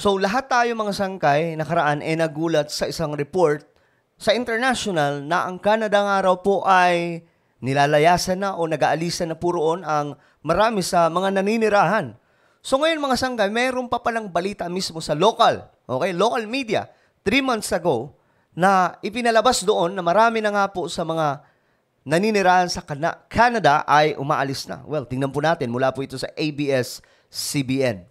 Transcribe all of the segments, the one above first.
So lahat tayo mga sangkay nakaraan nagulat sa isang report sa international na ang Canada nga raw po ay nilalayasan na o nag-aalisan na puroon ang marami sa mga naninirahan. So ngayon mga sangkay, mayroon pa palang balita mismo sa local media 3 months ago na ipinalabas doon na marami na nga po sa mga naninirahan sa Canada ay umaalis na. Well, tingnan po natin mula po ito sa ABS-CBN.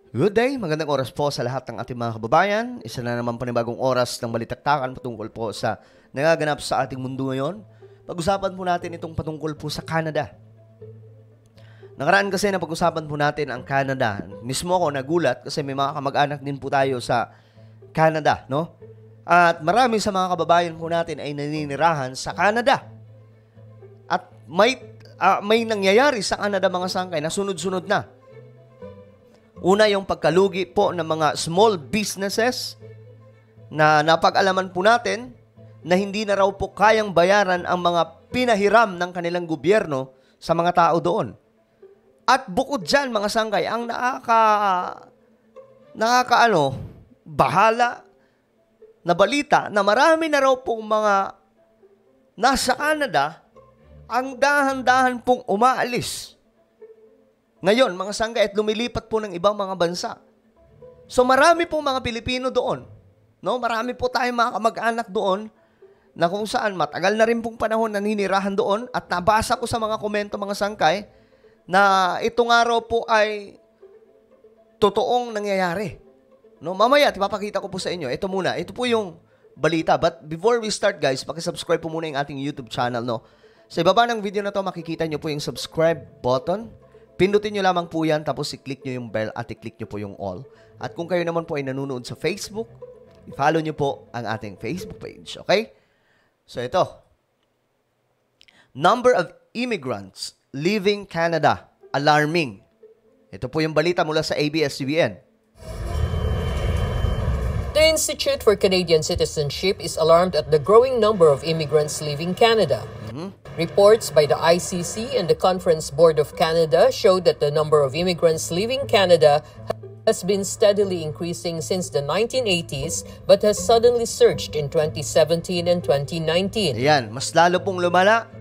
Good day, magandang oras po sa lahat ng ating mga kababayan. Isa na naman panibagong oras ng balitaktakan patungkol po sa nagaganap sa ating mundo ngayon. Pag-usapan po natin itong patungkol po sa Canada. Nakaraan kasi na pag-usapan po natin ang Canada. Mismo ako nagulat kasi may mga kamag-anak din po tayo sa Canada, no? At marami sa mga kababayan po natin ay naninirahan sa Canada. At may nangyayari sa Canada mga sangkay na sunod-sunod na. Una yung pagkalugi po ng mga small businesses na napag-alaman po natin na hindi na raw po kayang bayaran ang mga pinahiram ng kanilang gobyerno sa mga tao doon. At bukod dyan mga sangkay, ang bahala na balita na marami na raw pong mga nasa Canada ang dahan-dahan pong umaalis. Ngayon, mga sangkay, at lumilipat po ng ibang mga bansa. So marami po mga Pilipino doon. No? Marami po tayong mga kamag-anak doon na kung saan matagal na rin pong panahon naninirahan doon at nabasa ko sa mga komento mga sangkay na ito nga raw po ay totoong nangyayari. No? Mamaya, ipapakita ko po sa inyo. Ito muna. Ito po yung balita. But before we start guys, pakisubscribe po muna yung ating YouTube channel. No? Sa ibaba ng video na to, makikita nyo po yung subscribe button. Pindutin nyo lamang po yan, tapos i-click nyo yung bell at i-click nyo po yung all. At kung kayo naman po ay nanonood sa Facebook, i-follow nyo po ang ating Facebook page. Okay? So ito. Number of immigrants leaving Canada, alarming. Ito po yung balita mula sa ABS-CBN. The Institute for Canadian Citizenship is alarmed at the growing number of immigrants leaving Canada. Reports by the ICC and the Conference Board of Canada show that the number of immigrants leaving Canada has been steadily increasing since the 1980s but has suddenly surged in 2017 and 2019. Ayan, mas lalo pong lumala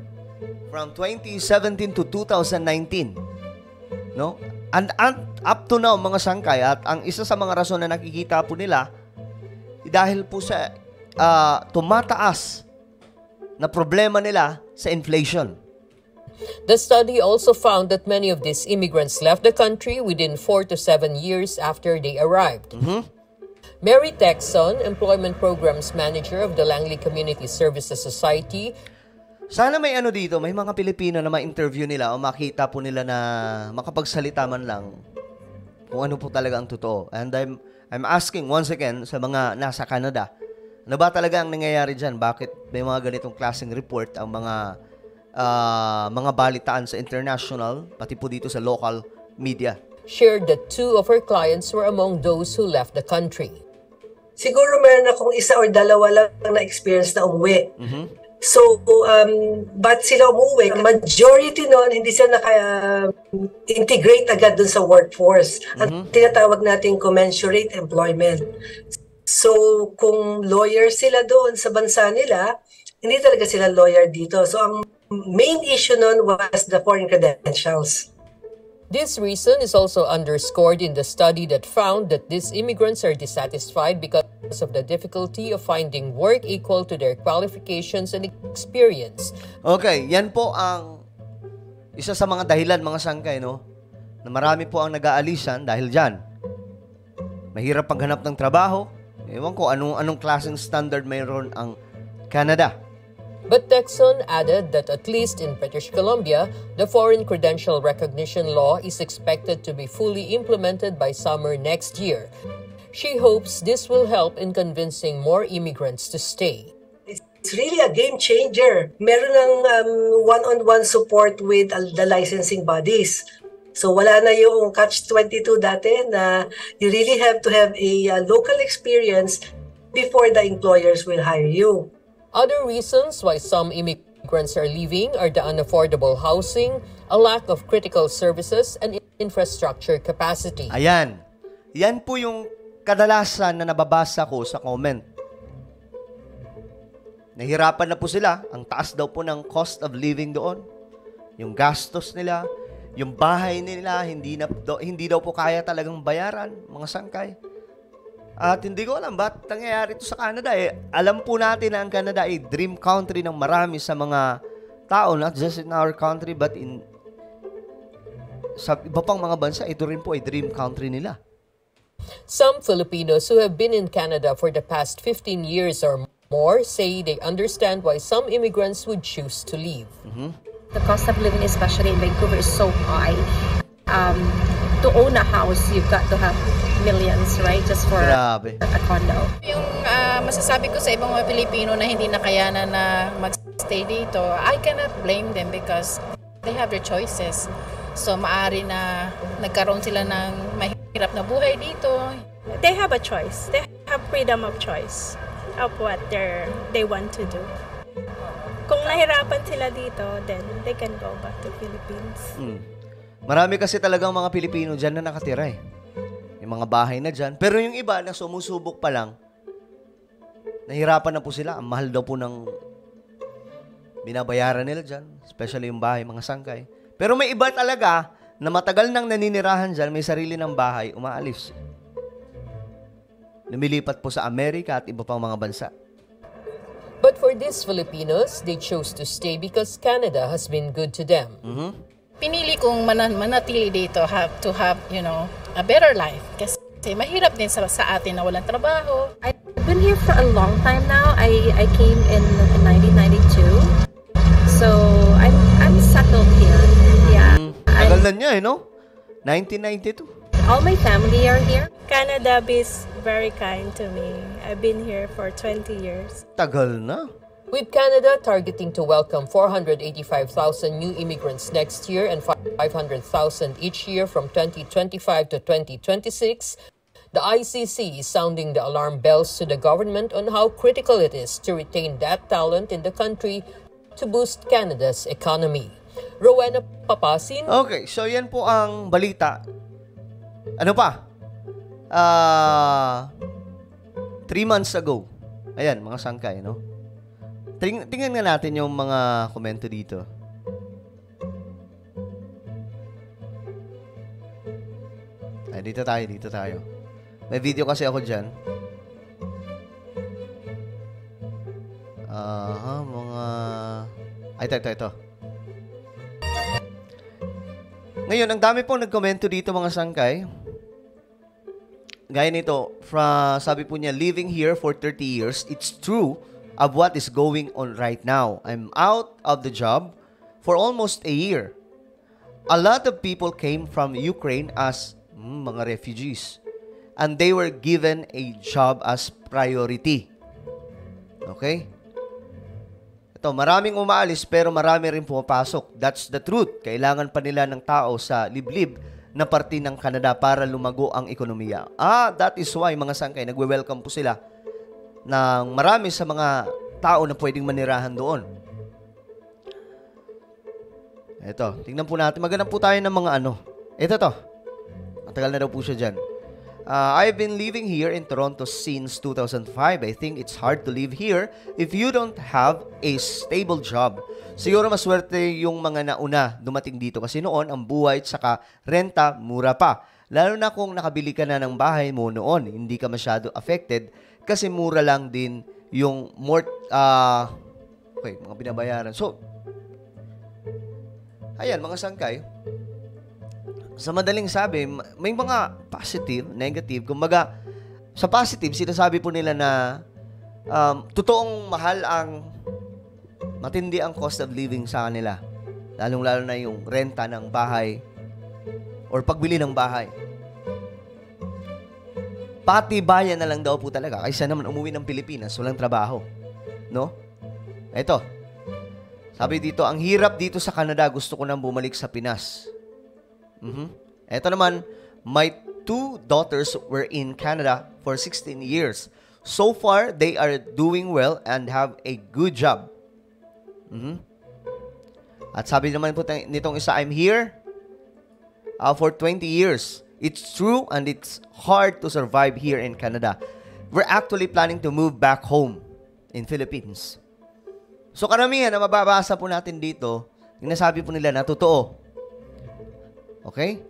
from 2017 to 2019. No? And up to now, mga sangkay, at ang isa sa mga rason na nakikita po nila, dahil po sa tumataas na problema nila sa inflation. The study also found that many of these immigrants left the country within 4 to 7 years after they arrived. Mary Texon, Employment Programs Manager of the Langley Community Services Society. Sana may dito, may mga Pilipino na ma-interview nila o makita po nila na makapagsalita man lang kung ano po talaga ang totoo. And I'm asking once again sa mga nasa Canada, ano ba talaga ang nangyayari dyan? Bakit may mga ganitong klaseng report ang mga balitaan sa international, pati po dito sa local media? Shared that 2 of her clients were among those who left the country. Siguro meron akong isa or dalawa lang na experience na umuwi. So, ba't sila umuwi? Majority noon, hindi sila naka-integrate agad dun sa workforce. At tinatawag natin commensurate employment. So, kung lawyer sila doon sa bansa nila, hindi talaga sila lawyer dito. So, ang main issue noon was the foreign credentials. This reason is also underscored in the study that found that these immigrants are dissatisfied because of the difficulty of finding work equal to their qualifications and experience. Okay, yan po ang isa sa mga dahilan, mga sangkay, no? Na marami po ang nag-aalisan dahil dyan. Mahirap paghanap ng trabaho. Ewan ko anong klaseng standard mayroon ang Canada. But Texon added that at least in British Columbia, the foreign credential recognition law is expected to be fully implemented by summer next year. She hopes this will help in convincing more immigrants to stay. It's really a game changer. Meron ng one-on-one support with the licensing bodies. So wala na yung catch-22 dati na you really have to have a local experience before the employers will hire you. Other reasons why some immigrants immigrants are leaving are the unaffordable housing, a lack of critical services, and infrastructure capacity. Ayan. Yan po yung kadalasan na nababasa ko sa comment. Nahirapan na po sila. Ang taas daw po ng cost of living doon. Yung gastos nila, yung bahay nila, hindi daw po kaya talagang bayaran, mga sangkay. At hindi ko alam ba't nangyayari ito sa Canada. Alam po natin na ang Canada ay dream country ng marami sa mga tao, not just in our country, but sa iba pang mga bansa, ito rin po ay dream country nila. Some Filipinos who have been in Canada for the past 15 years or more say they understand why some immigrants would choose to leave. The cost of living, especially in Vancouver, is so high. To own a house, you've got to have millions, right? Just for Grabe. a condo. Yung masasabi ko sa ibang mga Pilipino na hindi nakayanan na mag-stay dito, I cannot blame them because they have their choices. So maaari na nagkaroon sila ng mahirap na buhay dito. They have a choice. They have freedom of choice of what they want to do. Kung nahirapan sila dito, then they can go back to Philippines. Marami kasi talagang mga Pilipino dyan na nakatira Yung mga bahay na dyan. Pero yung iba na sumusubok pa lang, nahirapan na po sila. Ang mahal daw po ng binabayaran nila dyan. Especially yung bahay, mga sangkay. Pero may iba talaga na matagal nang naninirahan dyan, may sarili ng bahay, umaalis. Lumilipat po sa Amerika at iba pang mga bansa. But for these Filipinos, they chose to stay because Canada has been good to them. Pinili kong manatili dito, to have, a better life. Kasi mahirap din sa atin na walang trabaho. I've been here for a long time now. I came in 1992. So I'm settled here. Yeah. Tagal na niya, no? 1992. All my family are here. Canada is very kind to me. I've been here for 20 years. Tagal na. With Canada targeting to welcome 485,000 new immigrants next year and 500,000 each year from 2025 to 2026, the ICC is sounding the alarm bells to the government on how critical it is to retain that talent in the country to boost Canada's economy. Rowena Papasin. Okay, so yan po ang balita. Ano pa? 3 months ago. Ayan, mga sangkay, no? Tingnan nga natin yung mga komento dito. Ay, dito tayo. May video kasi ako dyan. Ito. Ngayon, ang dami pong nagkomento dito, mga sangkay. Gaya nito, sabi po niya, living here for 30 years, it's true of what is going on right now. I'm out of the job for almost a year. A lot of people came from Ukraine as mga refugees, and they were given a job as priority. Okay? Ito, maraming umaalis pero marami rin pumapasok. That's the truth. Kailangan pa nila ng tao sa liblib na parte ng Canada para lumago ang ekonomiya. That is why, mga sangkay, nagwe-welcome po sila ng marami sa mga tao na pwedeng manirahan doon. Ito, tingnan po natin. Maghanap po tayo ng mga Ito to. Matagal na daw po siya dyan. I've been living here in Toronto since 2005. I think it's hard to live here if you don't have a stable job. Siguro maswerte yung mga nauna dumating dito kasi noon ang buhay at saka renta mura pa. Lalo na kung nakabili ka na ng bahay mo noon, hindi ka masyado affected kasi mura lang din yung mga binabayaran. So, ayan mga sangkay. Sa madaling sabi, may mga positive, negative. Kumbaga, sa positive, sinasabi po nila na totoong mahal matindi ang cost of living sa kanila. Lalong-lalo na yung renta ng bahay or pagbili ng bahay. Pati bayan na lang daw po talaga kaysa naman umuwi ng Pilipinas, walang trabaho. No? Eto. Sabi dito, ang hirap dito sa Canada, gusto ko nang bumalik sa Pinas. Ito naman, my 2 daughters were in Canada for 16 years. So far, they are doing well and have a good job. At sabi naman po nitong isa, I'm here for 20 years. It's true and it's hard to survive here in Canada. We're actually planning to move back home in Philippines. So karamihan na mababasa po natin dito, yung nasabi po nila na totoo. Okay?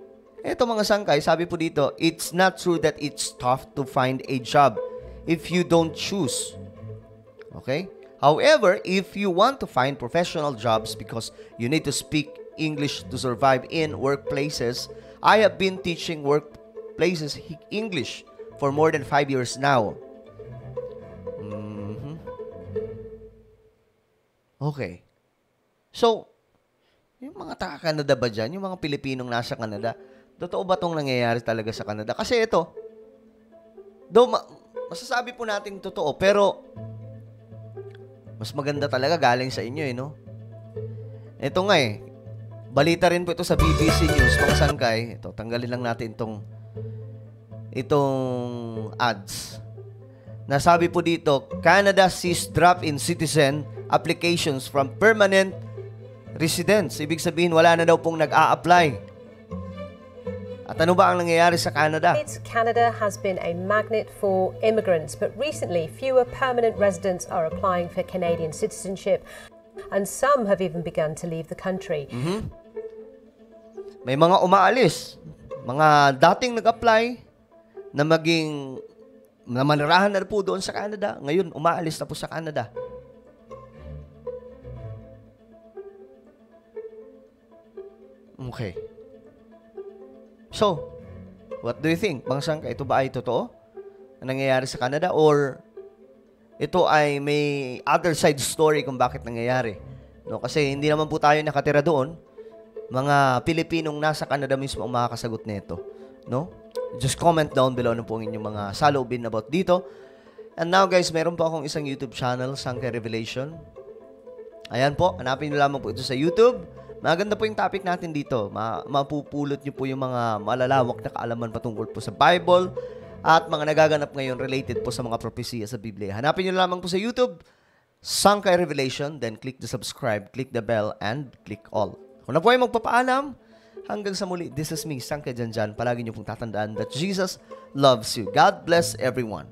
Ito mga sangkay, sabi po dito, it's not true that it's tough to find a job if you don't choose. Okay? However, if you want to find professional jobs because you need to speak English to survive in workplaces, I have been teaching workplaces English for more than 5 years now. Okay. So, yung mga taga-Canada ba dyan? Yung mga Pilipinong nasa Canada, totoo ba itong nangyayari talaga sa Canada? Kasi ito, masasabi po natin totoo, pero mas maganda talaga galing sa inyo, no? Ito nga balita rin po ito sa BBC News, mga sangkay. Ito, tanggalin lang natin itong ads. Nasabi po dito, Canada sees drop in citizen applications from permanent residents. Ibig sabihin, wala na daw pong nag-a-apply. At ano ba ang nangyayari sa Canada? Canada has been a magnet for immigrants, but recently fewer permanent residents are applying for Canadian citizenship, and some have even begun to leave the country. May mga umaalis, mga dating nag-apply na na manirahan na po doon sa Canada, ngayon umaalis na po sa Canada. Okay. So, what do you think? Mga sangka, ito ba ay totoo na nangyayari sa Canada or ito ay may other side story kung bakit nangyayari? No, kasi hindi naman po tayo nakatira doon. Mga Pilipinong nasa Canada mismo ang makakasagot nito, no? Just comment down below na po ang inyong mga saloobin about dito. And now guys, meron po akong isang YouTube channel, Sangkay Revelation. Ayan po, hanapin niyo lamang po ito sa YouTube. Maganda po yung topic natin dito. Mapupulot niyo po yung mga malalawak na kaalaman patungkol po sa Bible at mga nagaganap ngayon related po sa mga propesya sa Biblia. Hanapin niyo lamang po sa YouTube, Sangkay Revelation, then click the subscribe, click the bell, and click all. Kung na po ay magpapaalam, hanggang sa muli, this is me, Sangkay Janjan. Palagi niyo pong tatandaan that Jesus loves you. God bless everyone.